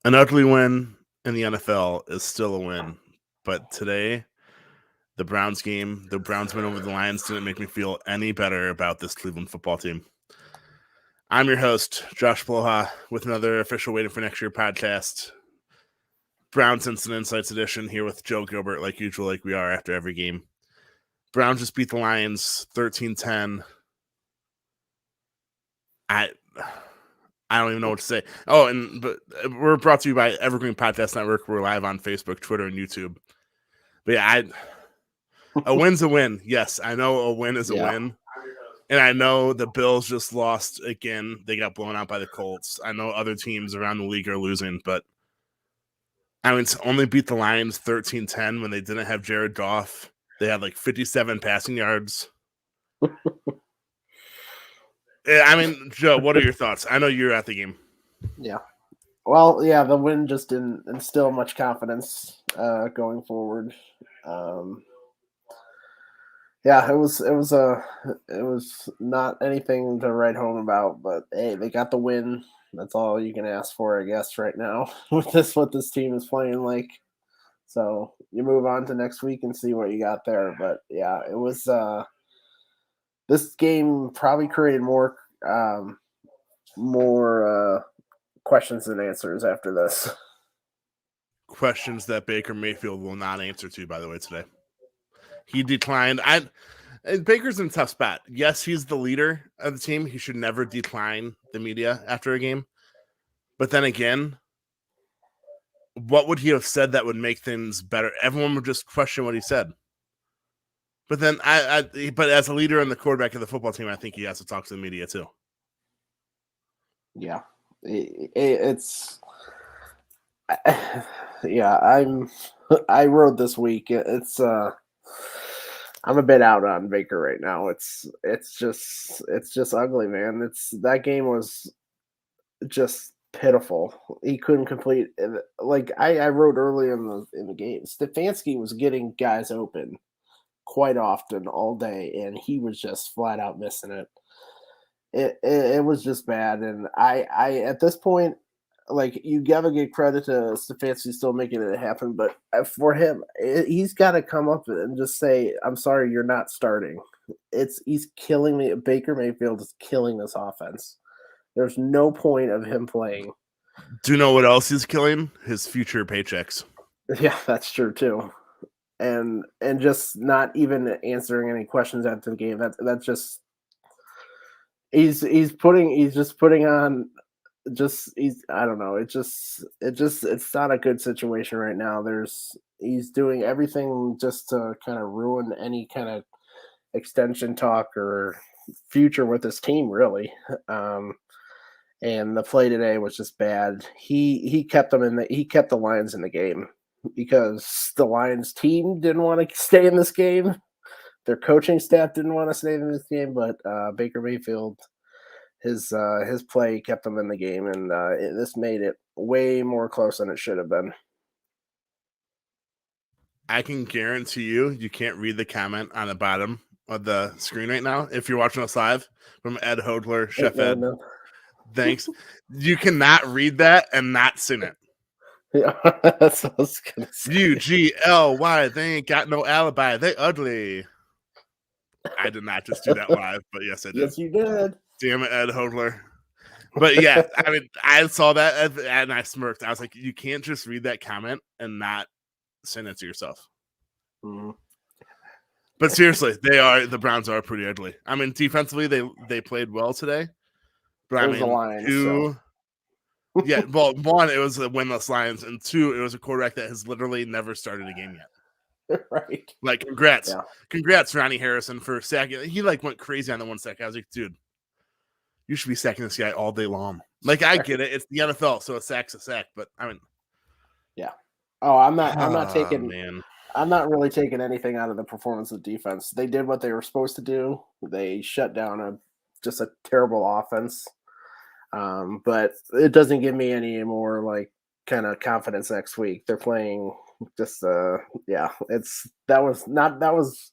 An ugly win in the NFL is still a win, but today, the Browns game, the Browns win over the Lions didn't make me feel any better about this Cleveland football team. I'm your host, Josh Bloha, with another official Waiting for Next Year podcast. Browns Instant Insights edition here with Joe Gilbert, like usual, like we are after every game. Browns just beat the Lions 13-10. I don't even know what to say. But we're brought to you by Evergreen Podcast Network. We're live on Facebook, Twitter, and YouTube. But yeah, a win's a win. Yes, I know a win is a win. And I know the Bills just lost again. They got blown out by the Colts. I know other teams around the league are losing, but I mean, to only beat the Lions 13-10 when they didn't have Jared Goff. They had like 57 passing yards. I mean, Joe, what are your thoughts? I know you're at the game. Yeah. Well, yeah, the win just didn't instill much confidence going forward. Yeah, it was not anything to write home about, but hey, they got the win. That's all you can ask for, I guess, right now with what this team is playing like. So you move on to next week and see what you got there. But yeah, it was this game probably created more questions than answers after this. Questions that Baker Mayfield will not answer to, by the way, today. He declined. Baker's in a tough spot. Yes, he's the leader of the team. He should never decline the media after a game. But then again, what would he have said that would make things better? Everyone would just question what he said. But then, but as a leader and the quarterback of the football team, I think he has to talk to the media too. Yeah, it's yeah. I wrote this week. It's I'm a bit out on Baker right now. It's just ugly, man. That game was just pitiful. He couldn't complete. Like I wrote earlier in the game, Stefanski was getting guys open quite often all day, and he was just flat out missing it. It was just bad, and I at this point, like, you gotta give credit to Stefanski still making it happen, but for him, he's got to come up and just say, "I'm sorry, you're not starting." He's killing me. Baker Mayfield is killing this offense. There's no point of him playing. Do you know what else he's killing? His future paychecks. Yeah, that's true too. And just not even answering any questions after the game. That's just he's just putting on I don't know. It's not a good situation right now. He's doing everything just to kind of ruin any kind of extension talk or future with his team, really. And the play today was just bad. He kept the Lions in the game because the Lions team didn't want to stay in this game. Their coaching staff didn't want to stay in this game, but Baker Mayfield, his play kept them in the game, and this made it way more close than it should have been. I can guarantee you can't read the comment on the bottom of the screen right now if you're watching us live from Ed Hodler, Chef Ed. No. Thanks. You cannot read that and not sing it. Yeah, that's what I was gonna say. UGLY, they ain't got no alibi. They ugly. I did not just do that live, but yes, I did. Yes, you did. Damn it, Ed Hodler. But yeah, I mean, I saw that and I smirked. I was like, you can't just read that comment and not send it to yourself. Mm-hmm. But seriously, the Browns are pretty ugly. I mean, defensively, they played well today. But I mean, the Lions, two, yeah, well, one, it was the winless Lions, and two, it was a quarterback that has literally never started a game yet. Right. Like, congrats, Ronnie Harrison, for sacking. He like went crazy on the one sack. I was like, dude, you should be sacking this guy all day long. Like, I get it, it's the NFL, so a sack's a sack. But I mean, yeah. Oh, I'm not taking. Man. I'm not really taking anything out of the performance of the defense. They did what they were supposed to do. They shut down just a terrible offense. But it doesn't give me any more like kind of confidence next week. They're playing just that was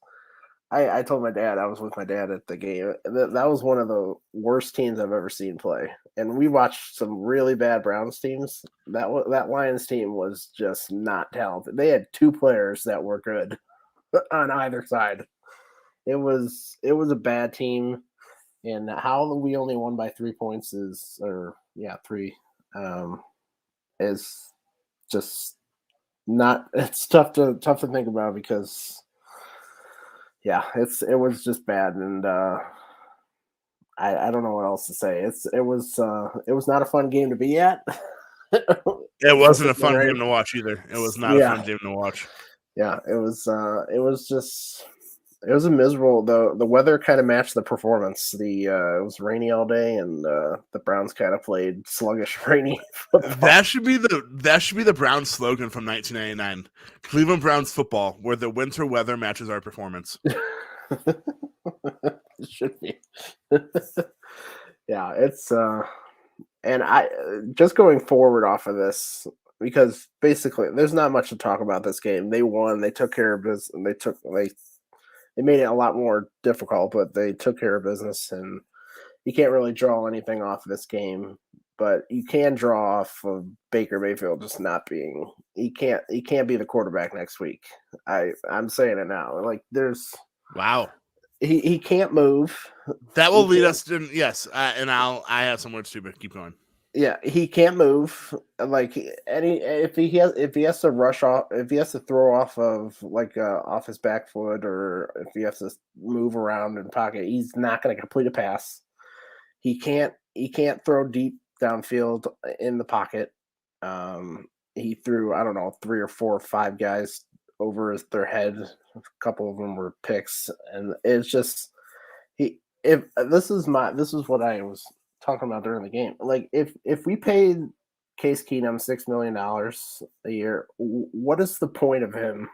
I told my dad, I was with my dad at the game. That was one of the worst teams I've ever seen play. And we watched some really bad Browns teams. That Lions team was just not talented. They had two players that were good on either side. It was a bad team. And how we only won by 3 points three, is just not. It's tough to think about because yeah, it was just bad, and I don't know what else to say. It was not a fun game to be at. It wasn't a fun game to watch either. It was not a fun game to watch. Yeah, it was a miserable. The weather kind of matched the performance. It was rainy all day, and the Browns kind of played sluggish, rainy football. That should be the Browns slogan from 1999. Cleveland Browns football, where the winter weather matches our performance. It should be. Yeah, it's and I just going forward off of this, because basically there's not much to talk about this game. They won, they took care of business, and they made it a lot more difficult, but they took care of business, and you can't really draw anything off of this game. But you can draw off of Baker Mayfield just not being. He can't be the quarterback next week. I'm saying it now. Like there's. Wow. He can't move. That will lead us to yes, and I have some words too, but keep going. Yeah, he can't move. Like if he has to rush off, if he has to throw off of off his back foot, or if he has to move around in pocket, he's not going to complete a pass. He can't throw deep downfield in the pocket. He threw, I don't know, 3 or 4 or 5 guys over their head. A couple of them were picks, and it's just this is what I was talking about during the game. Like if we paid Case Keenum $6 million a year, what is the point of him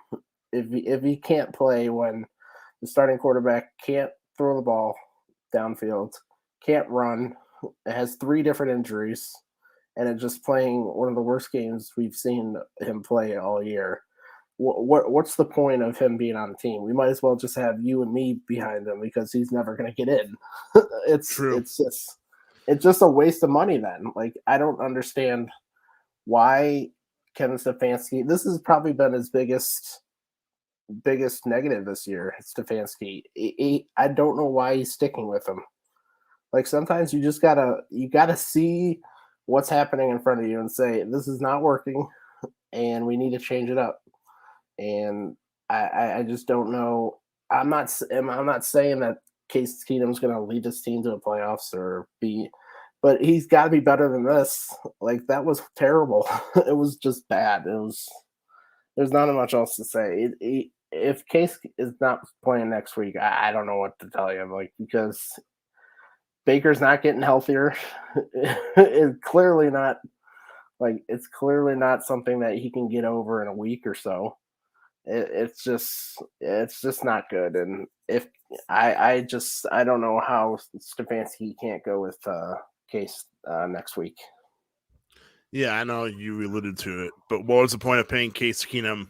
if he can't play when the starting quarterback can't throw the ball downfield, can't run, has 3 different injuries, and is just playing one of the worst games we've seen him play all year? What's the point of him being on the team? We might as well just have you and me behind him, because he's never going to get in. It's true. It's just a waste of money then. Like, I don't understand why Kevin Stefanski. This has probably been his biggest negative this year. Stefanski. I don't know why he's sticking with him. Like, sometimes you just gotta see what's happening in front of you and say, this is not working, and we need to change it up. And I just don't know. I'm not saying that Case Keenum's going to lead this team to the playoffs but he's got to be better than this. Like, that was terrible. It was just bad. There's not much else to say. If Case is not playing next week, I don't know what to tell you. Like, because Baker's not getting healthier. It's clearly not something that he can get over in a week or so. It's just not good. And if I don't know how Stefanski can't go with Case next week. Yeah, I know you alluded to it, but what was the point of paying Case Keenum?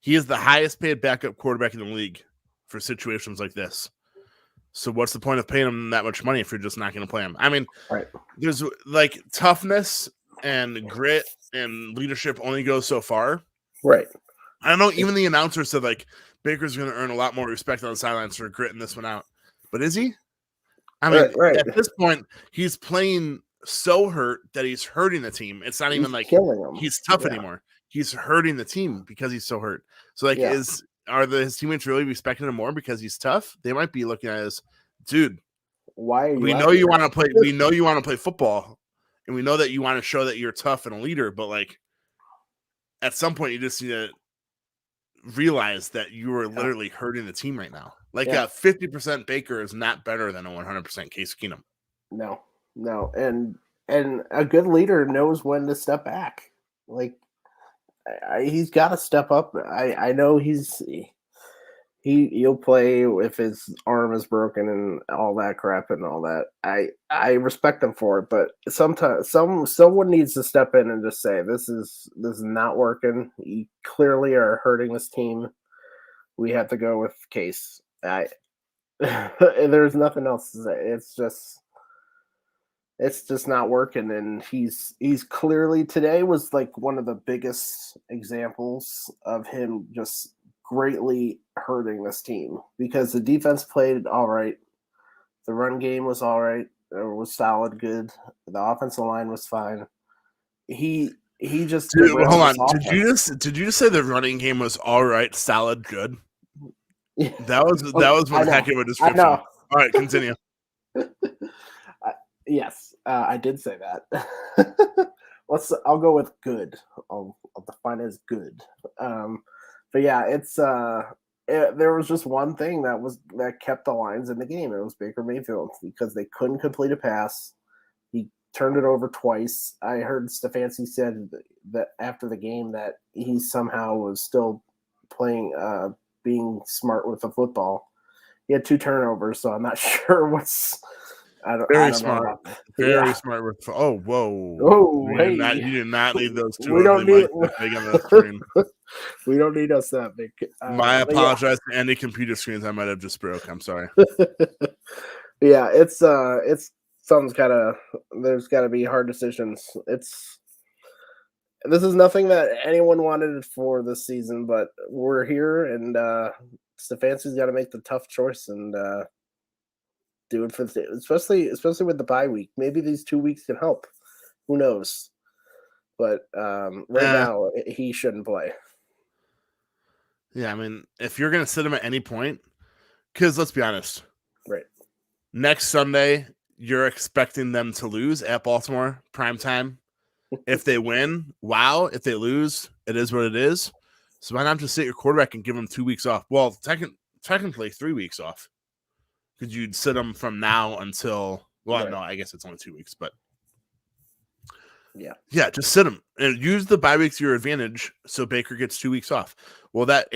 He is the highest paid backup quarterback in the league for situations like this. So what's the point of paying him that much money if you're just not going to play him? I mean, right. There's like toughness and grit and leadership only goes so far. Right. I don't know. Even the announcer said like Baker's going to earn a lot more respect on the sidelines for gritting this one out. But is he? I mean, right. At this point, he's playing so hurt that he's hurting the team. It's not even like he's tough anymore. He's hurting the team because he's so hurt. So like, his teammates really respecting him more because he's tough? They might be looking at it as, dude, why? We know you want to play. We know you want to play football, and we know that you want to show that you're tough and a leader. But like, at some point, you just need to realize that you are literally hurting the team right now. Like a 50% Baker is not better than a 100% Case Keenum. No, and a good leader knows when to step back. Like, he's got to step up. I know he'll play if his arm is broken and all that crap and all that. I respect him for it, but sometimes someone needs to step in and just say, this is not working. You clearly are hurting this team. We have to go with Case. I there's nothing else to say. It's just not working, and he's clearly today was like one of the biggest examples of him just greatly hurting this team because the defense played all right, the run game was all right, it was solid, good. The offensive line was fine. He just Dude, derailed hold this on. offense. Did you just say the running game was all right, solid, good? Yeah. That was I one heck know. of a I description. know. All right, continue. Yes, I did say that. I'll go with good. I'll define it as good. But yeah, there was just one thing that kept the lines in the game. It was Baker Mayfield because they couldn't complete a pass. He turned it over twice. I heard Stefanski said that after the game that he somehow was still playing, being smart with the football. He had 2 turnovers, so I'm not sure what's. I Very don't know smart. about that. Very Yeah. smart. Oh, whoa. Oh, You hey. did not need those two We don't ugly need mics that big on the screen. we don't need us that big. My But yeah. apologize to any computer screens I might have just broke. I'm sorry. Yeah, it's something's gotta there's gotta be hard decisions. This is nothing that anyone wanted for this season, but we're here and Stefanski's gotta make the tough choice and do it for the especially with the bye week. Maybe these 2 weeks can help. Who knows? But right now he shouldn't play. Yeah, I mean, if you're gonna sit him at any point, because let's be honest, Right. next Sunday you're expecting them to lose at Baltimore prime time. If they win, wow. If they lose, it is what it is. So why not just sit your quarterback and give him 2 weeks off? Well, technically 3 weeks off. Because you'd sit them from now until no, I guess it's only 2 weeks, but yeah, just sit them and use the bye weeks to your advantage. So Baker gets 2 weeks off. Will that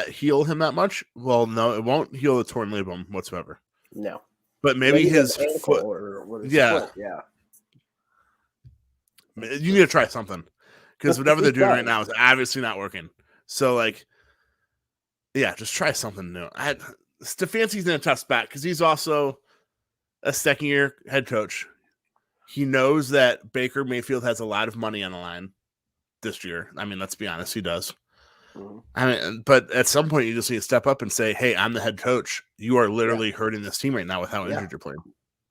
heal him that much? Well, no, it won't heal the torn labrum whatsoever. No, but maybe his foot or his foot, yeah. You need to try something because whatever they're doing right now is obviously not working. So yeah, just try something new. Stefanski's in a tough spot because he's also a second-year head coach. He knows that Baker Mayfield has a lot of money on the line this year. I mean, let's be honest, he does. Mm-hmm. I mean, but at some point, you just need to step up and say, "Hey, I'm the head coach. You are literally hurting this team right now with how injured you're playing."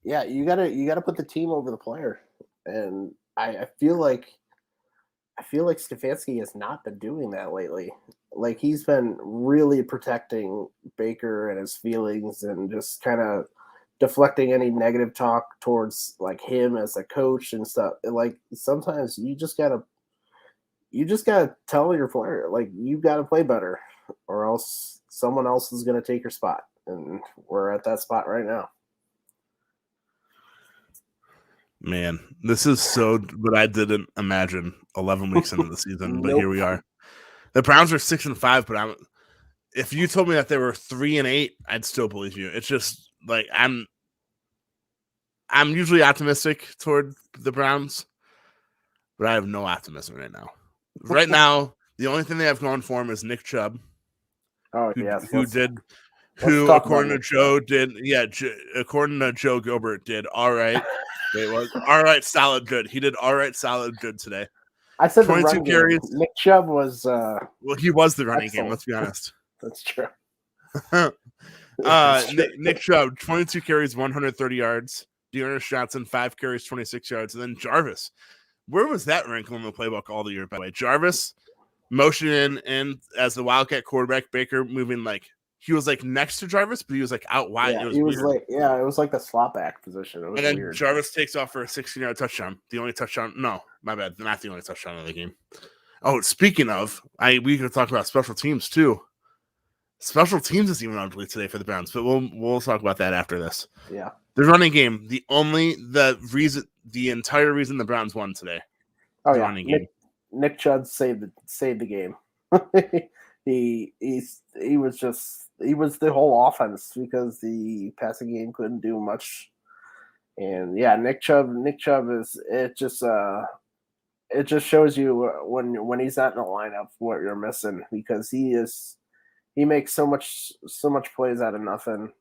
Yeah, you gotta put the team over the player, and I feel like Stefanski has not been doing that lately. Like he's been really protecting Baker and his feelings, and just kind of deflecting any negative talk towards like him as a coach and stuff. Like sometimes you just gotta tell your player like you gotta play better, or else someone else is gonna take your spot, and we're at that spot right now. Man, this is so what I didn't imagine 11 weeks into the season, but here we are. The Browns are 6-5, but if you told me that they were 3-8, I'd still believe you. It's just like I'm usually optimistic toward the Browns, but I have no optimism right now. Right now, the only thing they have going for them is Nick Chubb. Oh, yes. Who according to Joe did, according to Joe Gilbert did all right. It was all right, solid, good. He did all right, solid, good today. I said 22 carries. Nick Chubb was well, he was the running game. Let's be honest. That's true. Nick Chubb, 22 carries, 130 yards. Dearness Johnson, 5 carries, 26 yards, and then Jarvis. Where was that wrinkle in the playbook all the year? By the way, Jarvis motioning in as the Wildcat quarterback. Baker moving he was next to Jarvis, but he was out wide. Yeah, it was weird. It was like the slot back position. It was then weird. Jarvis takes off for a 16-yard touchdown. The only touchdown. No, my bad. Not the only touchdown of the game. Oh, speaking of, we could talk about special teams too. Special teams is even ugly today for the Browns, but we'll talk about that after this. Yeah. The running game, the entire reason the Browns won today. Oh yeah, running game. Nick Chubb saved the game. he was the whole offense because the passing game couldn't do much. And yeah, Nick Chubb is it just shows you when he's not in the lineup what you're missing, because he he makes so much plays out of nothing.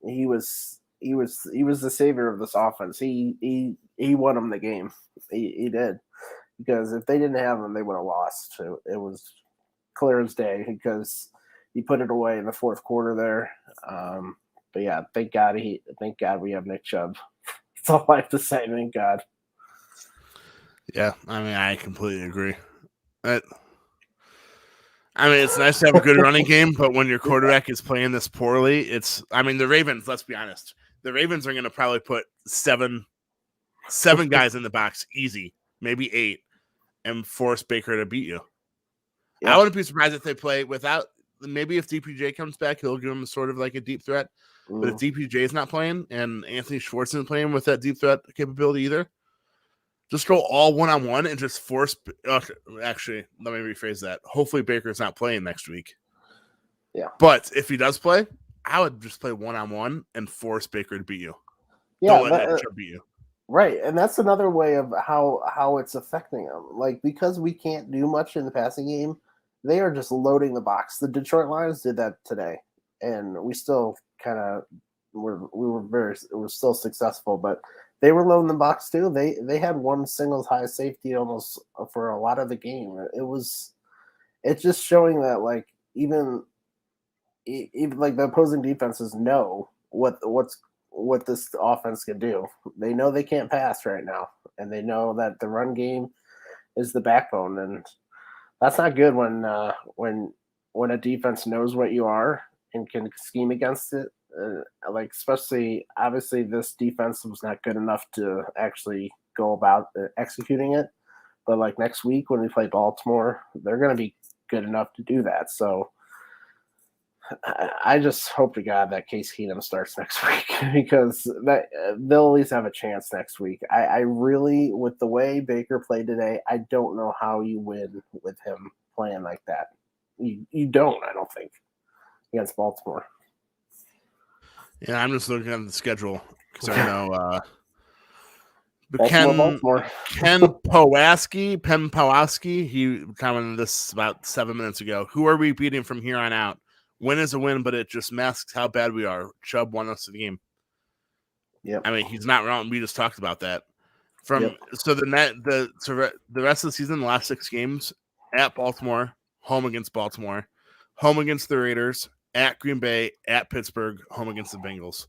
He was the savior of this offense. He won them the game. He did, because if they didn't have him, they would have lost. It was clear as day because he put it away in the fourth quarter there. But yeah, thank God we have Nick Chubb. That's all I have to say. Thank God. Yeah, I mean, I completely agree. It's nice to have a good running game, but when your quarterback is playing this poorly, the Ravens, let's be honest, the Ravens are going to probably put seven guys in the box, easy, maybe 8, and force Baker to beat you. Yep. I wouldn't be surprised if they play without, maybe if DPJ comes back, he'll give them sort of like a deep threat. But if DPJ is not playing and Anthony Schwartz isn't playing with that deep threat capability either, just go all one-on-one and just force. Actually, let me rephrase that. Hopefully, Baker's not playing next week. Yeah. But if he does play, I would just play one-on-one and force Baker to beat you. Yeah, don't let Nick Chubb beat you. Right, and that's another way of how it's affecting them. Like, because we can't do much in the passing game, they are just loading the box. The Detroit Lions did that today, and we still kind of were still successful, but they were loading the box too. They had one single high safety almost for a lot of the game. It's just showing that like even like the opposing defenses know what this offense can do. They know they can't pass right now, and they know that the run game is the backbone, and that's not good when a defense knows what you are and can scheme against it. Like, especially, obviously, this defense was not good enough to actually go about executing it. But like next week when we play Baltimore, they're going to be good enough to do that. So I just hope to God that Case Keenum starts next week, because they'll at least have a chance next week. I really, with the way Baker played today, I don't know how you win with him playing like that. You don't, I don't think, against Baltimore. Yeah, I'm just looking at the schedule because I know Ken Pawlowski, he commented this about 7 minutes ago. Who are we beating from here on out? Win is a win, but it just masks how bad we are. Chubb won us the game. Yep. I mean, he's not wrong. We just talked about that. So the rest of the season, the last 6 games, at Baltimore, home against Baltimore, home against the Raiders, at Green Bay, at Pittsburgh, home against the Bengals.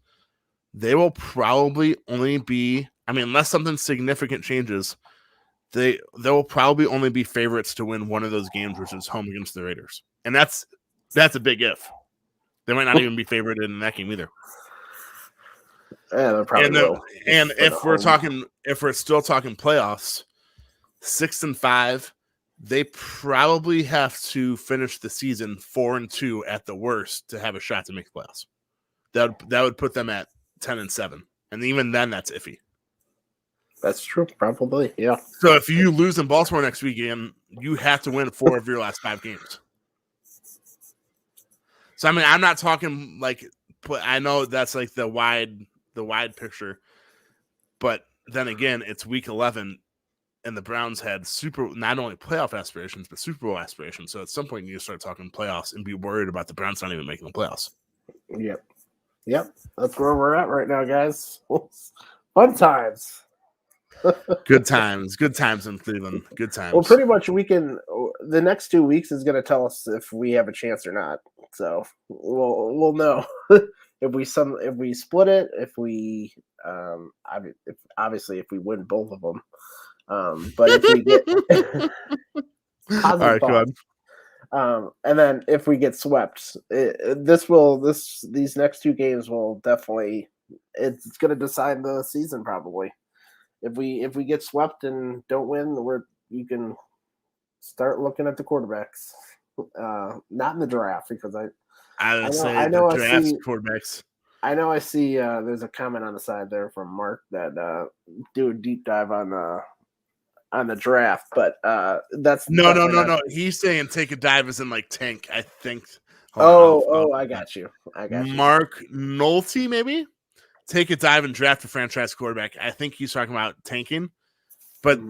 They will probably only be, unless something significant changes, they will probably only be favorites to win one of those games, which is home against the Raiders. And that's a big if. They might not even be favored in that game either. Yeah, they probably will. And if we're still talking playoffs, 6-5, they probably have to finish the season 4-2 at the worst to have a shot to make the playoffs. That would put them at 10-7, and even then, that's iffy. That's true, probably, yeah. So if you lose in Baltimore next weekend, you have to win 4 of your last 5 games. So I'm not talking like, I know that's like the wide picture, but then again, it's week 11. And the Browns had not only playoff aspirations, but Super Bowl aspirations. So at some point, you start talking playoffs and be worried about the Browns not even making the playoffs. Yep. That's where we're at right now, guys. Fun times. Good times in Cleveland. Good times. Well, pretty much the next 2 weeks is going to tell us if we have a chance or not. So we'll know if we split it, if we obviously if we win both of them. But if we get all right, go on. And then if we get swept, these next 2 games will definitely, it's going to decide the season probably. If we get swept and don't win, you can start looking at the quarterbacks. Not in the draft, because I see quarterbacks. I know I see there's a comment on the side there from Mark that do a deep dive on the draft, but that's no. He's saying take a dive as in like tank, I think. I got you. Mark Nolte, maybe take a dive and draft a franchise quarterback. I think he's talking about tanking, but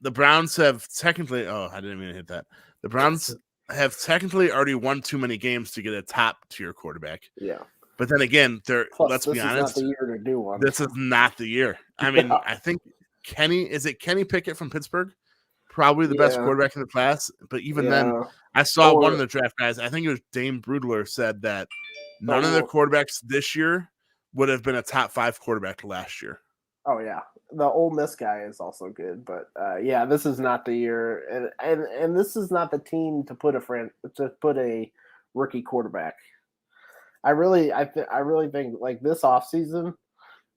the Browns have technically. Oh, I didn't mean to hit that. The Browns have technically already won too many games to get a top tier quarterback. Yeah. But then again, Plus, let's be honest, this is not the year to do one. this is not the year. I mean, No. I think Kenny Pickett from Pittsburgh? Probably the best quarterback in the class. But even then, I saw one of the draft guys, I think it was Dane Brudler, said that none of the quarterbacks this year would have been a top 5 quarterback last year. Oh yeah, the Ole Miss guy is also good, but yeah, this is not the year, and this is not the team to put a rookie quarterback. I really think like this offseason,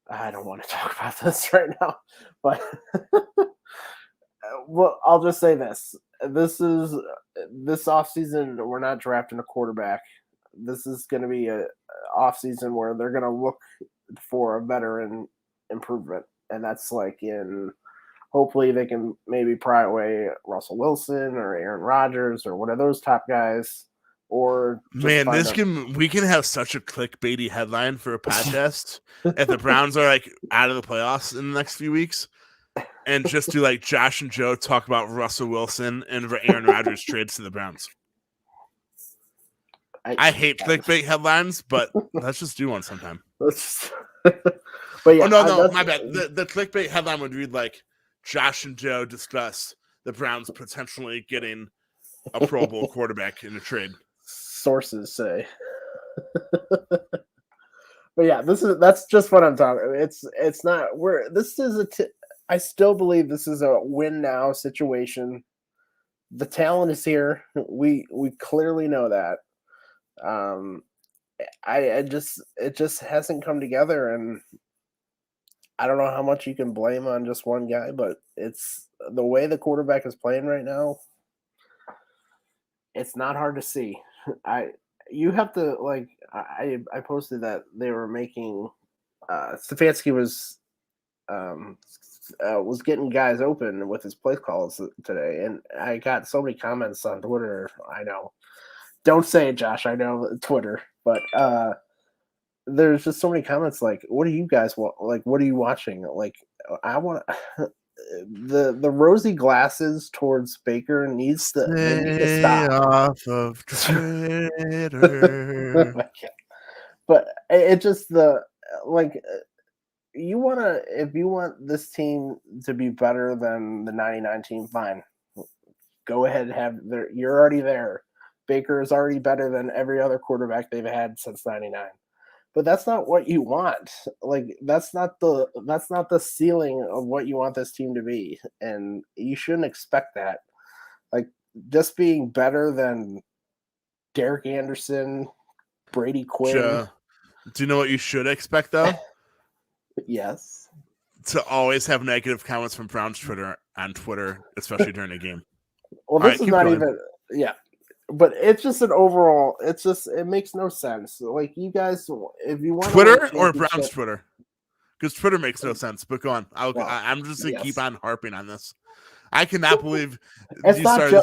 I don't want to talk about this right now, but well, I'll just say this: this offseason, we're not drafting a quarterback. This is going to be a offseason where they're going to look for a veteran improvement, and that's like hopefully they can maybe pry away Russell Wilson or Aaron Rodgers or one of those top guys, or man, we can have such a clickbaity headline for a podcast if the Browns are like out of the playoffs in the next few weeks, and just do like Josh and Joe talk about Russell Wilson and Aaron Rodgers trades to the Browns. I hate clickbait headlines, but let's just do one sometime. But yeah, no, my bad. The clickbait headline would read like Josh and Joe discuss the Browns potentially getting a Pro Bowl quarterback in a trade. Sources say. But yeah, that's just what I'm talking. It's not I still believe this is a win now situation. The talent is here. We clearly know that. It just hasn't come together, and I don't know how much you can blame on just one guy, but it's the way the quarterback is playing right now. It's not hard to see. You have to like I posted that they were making Stefanski was getting guys open with his play calls today, and I got so many comments on Twitter. I know, don't say it, Josh. I know Twitter, but there's just so many comments like, "What do you guys want? Like, what are you watching? Like, I want." The rosy glasses towards Baker needs to stop. Off of Twitter. But it just if you want this team to be better than the 99 team, fine. Go ahead and you're already there. Baker is already better than every other quarterback they've had since 99. But that's not what you want. Like that's not the ceiling of what you want this team to be, and you shouldn't expect that. Like just being better than Derek Anderson, Brady Quinn. Do you know what you should expect though? Yes. To always have negative comments from Browns Twitter on Twitter, especially during a game. Well, this is not even but it's just an overall. It makes no sense. Like you guys, if you want Twitter or Browns Twitter, because Twitter makes no sense. But go on. I'm just gonna keep on harping on this. I cannot believe you started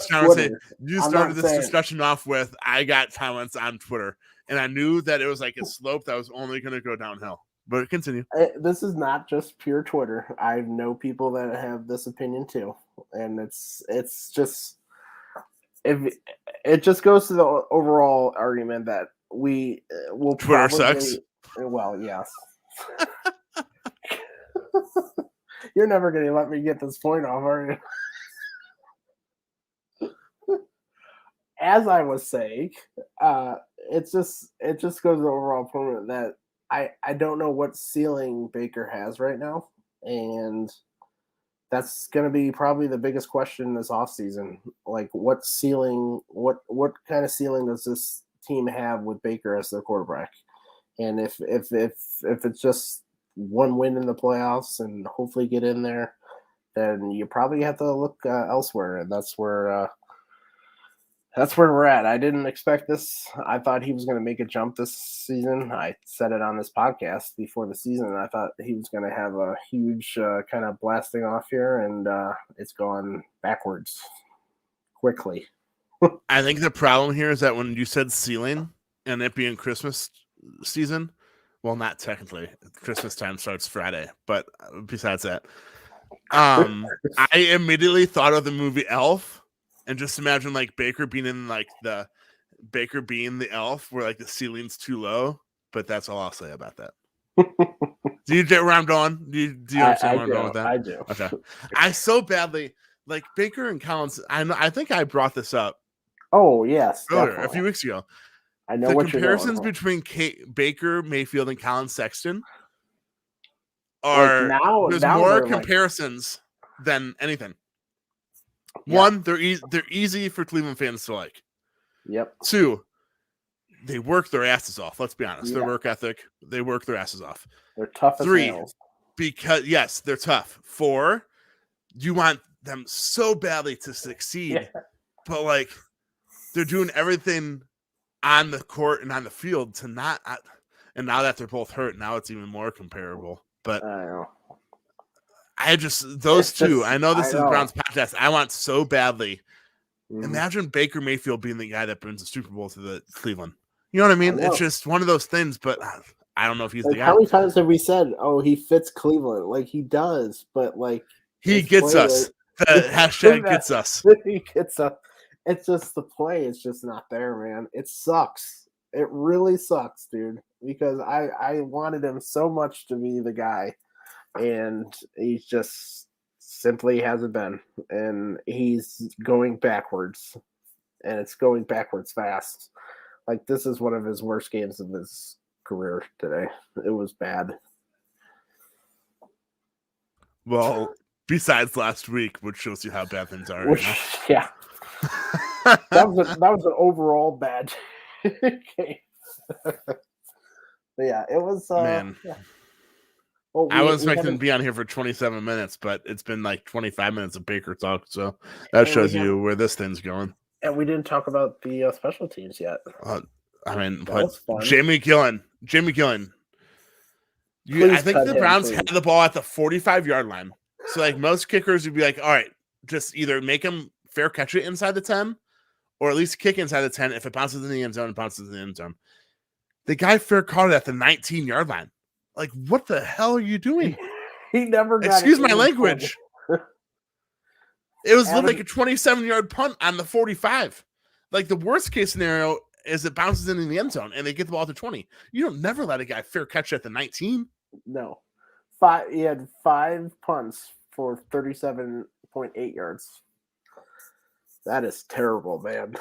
this discussion off with I got comments on Twitter, and I knew that it was like a slope that was only going to go downhill. But continue. This is not just pure Twitter. I know people that have this opinion too, and it's just. If it just goes to the overall argument that we will Twitter sucks. Well, yes. You're never going to let me get this point off, are you? As I was saying, it just goes to the overall point that I don't know what ceiling Baker has right now, and that's going to be probably the biggest question this offseason. Like, what kind of ceiling does this team have with Baker as their quarterback? And if it's just one win in the playoffs and hopefully get in there, then you probably have to look elsewhere. And that's where we're at. I didn't expect this. I thought he was going to make a jump this season. I said it on this podcast before the season. I thought he was going to have a huge kind of blasting off here, and it's gone backwards quickly. I think the problem here is that when you said ceiling and it being Christmas season, well, not technically. Christmas time starts Friday, but besides that, I immediately thought of the movie Elf. And just imagine like Baker being in like the Baker being the elf where like the ceiling's too low. But that's all I'll say about that. Do you get where I'm going? Do you understand where I'm going with that? I do. Okay. I so badly like Baker and Collins. I think I brought this up. Oh yes, earlier, definitely. a few weeks ago. I know The what comparisons you're going between Baker Mayfield and Colin Sexton are like there's more comparisons than anything. Yeah. One, they're easy for Cleveland fans to like. Yep. Two, they work their asses off. Let's be honest. Yeah. Their work ethic, they work their asses off. They're tough as Three, nails. because yes, they're tough. Four, you want them so badly to succeed, but like they're doing everything on the court and on the field to not. And now that they're both hurt, now it's even more comparable. But I just those It's two. just, I know this is Browns podcast. I want so badly. Imagine Baker Mayfield being the guy that brings the Super Bowl to the Cleveland. You know what I mean? It's just one of those things. But I don't know if he's the guy. How many times have we said, "Oh, he fits Cleveland"? Like he does, but like he gets us. The hashtag gets us. He gets us. It's just the play. It's just not there, man. It sucks. It really sucks, dude. Because I wanted him so much to be the guy, and he's just simply hasn't been. And he's going backwards, and it's going backwards fast. Like this is one of his worst games of his career today. It was bad. Well, besides last week, which shows you how bad things are. Yeah. that was an overall bad game. But yeah, it was. Man, yeah. Well, I was expecting to be on here for 27 minutes, but it's been like 25 minutes of Baker talk. So that shows you where this thing's going. And we didn't talk about the special teams yet. I mean, but Jamie Gillen. I think the Browns had the ball at the 45-yard line. So like most kickers would be like, all right, just either make them fair catch it inside the 10 or at least kick inside the 10. If it bounces in the end zone, it bounces in the end zone. The guy fair caught it at the 19-yard line. Like, what the hell are you doing? He never got Excuse my language. It was like a 27-yard punt on the 45. Like, the worst case scenario is it bounces in the end zone and they get the ball to 20. You don't never let a guy fair catch it at the 19. No. He had 5 punts for 37.8 yards. That is terrible, man.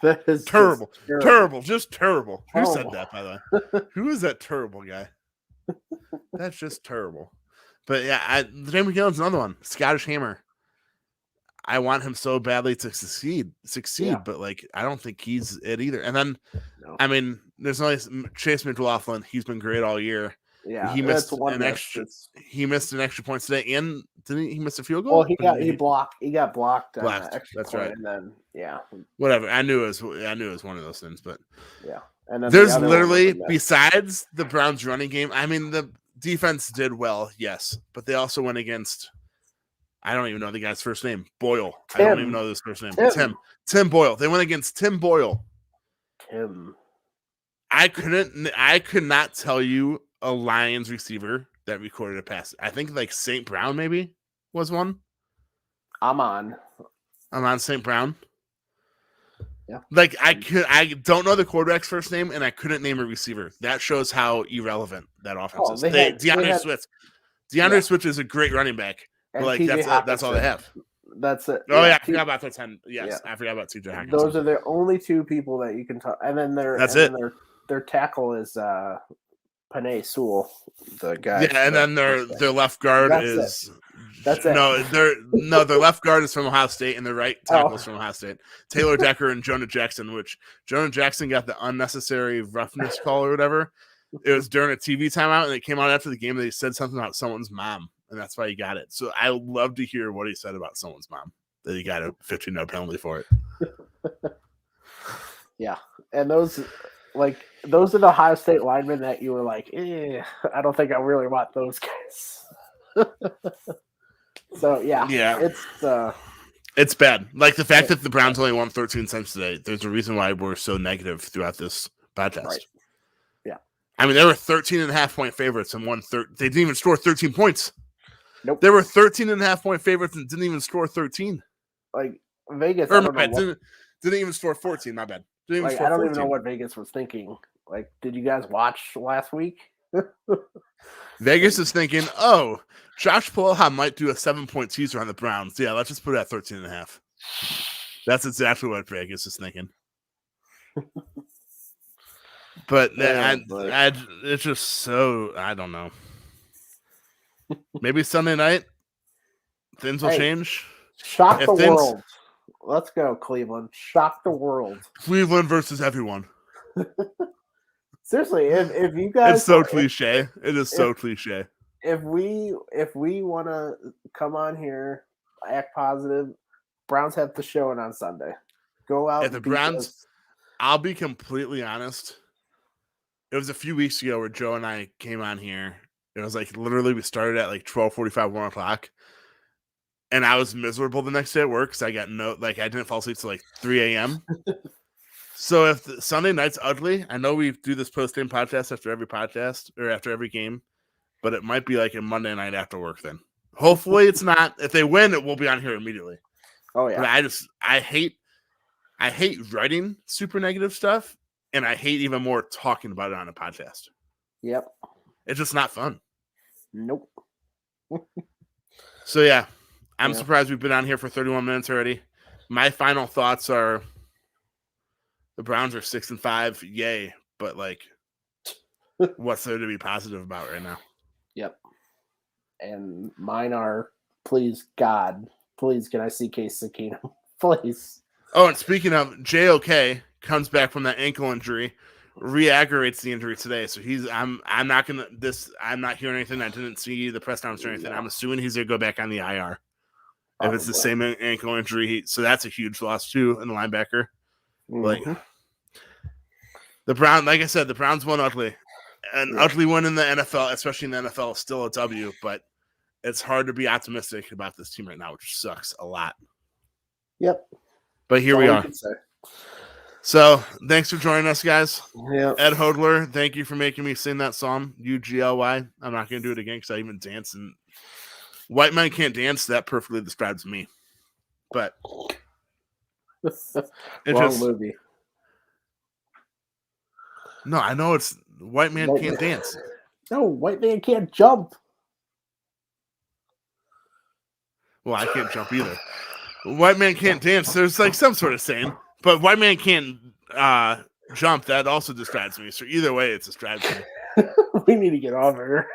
That is terrible. Just terrible. Who said that, by the way? Who is that terrible guy? That's just terrible. But yeah, Jamie Gillen's another one. Scottish Hammer. I want him so badly to succeed, but like I don't think he's it either. And then, I mean, there's only Chase McLaughlin. He's been great all year. Yeah, he missed an extra. He missed an extra point today, and didn't he miss a field goal? Well, he got blocked. That's right. And then whatever. I knew it was one of those things, but And then there's literally besides the Browns running game. I mean, the defense did well, yes, but they also went against. I don't even know the guy's first name. Boyle. I don't even know his first name. Tim Boyle. They went against Tim Boyle. I could not tell you a Lions receiver that recorded a pass. I think like St. Brown maybe was one. I'm on St. Brown. Yeah. Like I don't know the quarterback's first name and I couldn't name a receiver. That shows how irrelevant that offense is. DeAndre Swift is a great running back. But like that's all they have. That's it. Oh yeah, I forgot about the 10. Yes, I forgot about TJ Hockenson. Those are the only two people that you can talk. And then their tackle is Penei Sewell, the guy. Yeah, and then their left guard is. That's it. No, their left guard is from Ohio State, and their right tackle is from Ohio State. Taylor Decker and Jonah Jackson, which Jonah Jackson got the unnecessary roughness call or whatever. It was during a TV timeout, and it came out after the game that he said something about someone's mom, and that's why he got it. So I would love to hear what he said about someone's mom, that he got a 15-0 penalty for it. Yeah, and those are the Ohio State linemen that you were like, I don't think I really want those guys. So it's bad. Like the fact that the Browns only won 13 cents today. There's a reason why we're so negative throughout this podcast. Right. Yeah, I mean they were 13.5-point favorites and won. They didn't even score 13 points. Nope. They were 13.5-point favorites and didn't even score 13. Like Vegas. Or I my don't know. bad, What, didn't even score 14. My bad. Didn't even like score I don't 14. even know what Vegas was thinking. Like, did you guys watch last week? Vegas is thinking, oh, Josh Poloha might do a 7-point teaser on the Browns. Yeah, let's just put it at 13.5. That's exactly what Vegas is thinking. But it's just so, I don't know. Maybe Sunday night things will change. Shock the world. Let's go, Cleveland. Shock the world. Cleveland versus everyone. Seriously, if you guys, it's so cliche. It is so cliche. If we want to come on here, act positive, Browns have to show it on Sunday. Go out. If the Browns, I'll be completely honest. It was a few weeks ago where Joe and I came on here. It was like literally we started at like 12:45, 1 o'clock. And I was miserable the next day at work because I got I didn't fall asleep till like 3 a.m. So if Sunday night's ugly, I know we do this post-game podcast after every podcast or after every game, but it might be like a Monday night after work then. Hopefully it's not. If they win, it will be on here immediately. Oh yeah. But I hate writing super negative stuff, and I hate even more talking about it on a podcast. Yep. It's just not fun. Nope. So yeah. I'm surprised we've been on here for 31 minutes already. My final thoughts are the Browns are 6-5. Yay. But like, what's there to be positive about right now? Yep. And mine are, please, God, please, can I see Case Keenum? Please. Oh, and speaking of, JOK comes back from that ankle injury, re-aggravates the injury today. So I'm not hearing anything. I didn't see the press conference or anything. I'm assuming he's going to go back on the IR. If it's the same ankle injury, so that's a huge loss too in the linebacker. Mm-hmm. Like the Browns, like I said, the Browns won ugly. An ugly win in the NFL, especially in the NFL, is still a W, but it's hard to be optimistic about this team right now, which sucks a lot. Yep. But here we are. So thanks for joining us, guys. Yep. Ed Hodler, thank you for making me sing that song, UGLY. I'm not going to do it again because I even dance and White Man Can't Dance, that perfectly describes me. But wrong movie. No, I know it's White Man Can't Dance. No, White Man Can't Jump. Well, I can't jump either. White Man Can't Dance, there's like some sort of saying. But White Man Can't Jump, that also describes me. So either way, it describes me. We need to get off here.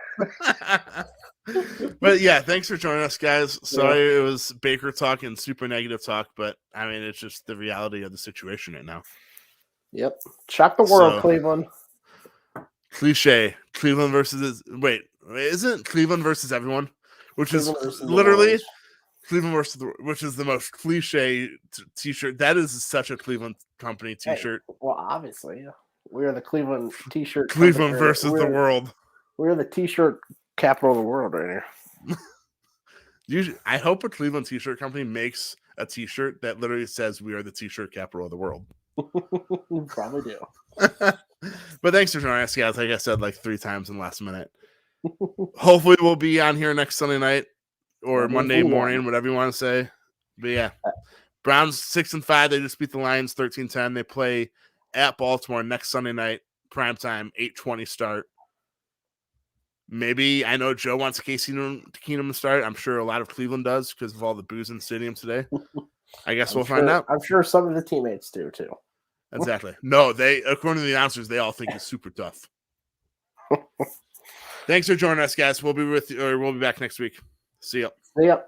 But yeah, thanks for joining us, guys. Sorry it was Baker talk and super negative talk, but I mean, it's just the reality of the situation right now. Yep. Shock the world, Cleveland. Cliche. Cleveland versus... Wait, isn't Cleveland versus everyone? Which is literally... Cleveland versus... Which is the most cliche t-shirt. That is such a Cleveland company t-shirt. Hey, well, obviously. We are the Cleveland t-shirt Cleveland company. Versus the world. We're the t-shirt capital of the world right here. I hope a Cleveland t-shirt company makes a t-shirt that literally says we are the t-shirt capital of the world. Probably do. But thanks for joining us, guys. Like I said, like 3 times in the last minute. Hopefully we'll be on here next Sunday night or Monday morning, whatever you want to say. But yeah, Browns 6-5. They just beat the Lions 13-10. They play at Baltimore next Sunday night, primetime, 8:20 start. Maybe I know Joe wants Case Keenum to start. I'm sure a lot of Cleveland does because of all the booze in the stadium today. I guess we'll find out. I'm sure some of the teammates do too. Exactly. No, according to the announcers, they all think it's super tough. Thanks for joining us, guys. We'll be back next week. See ya. See ya.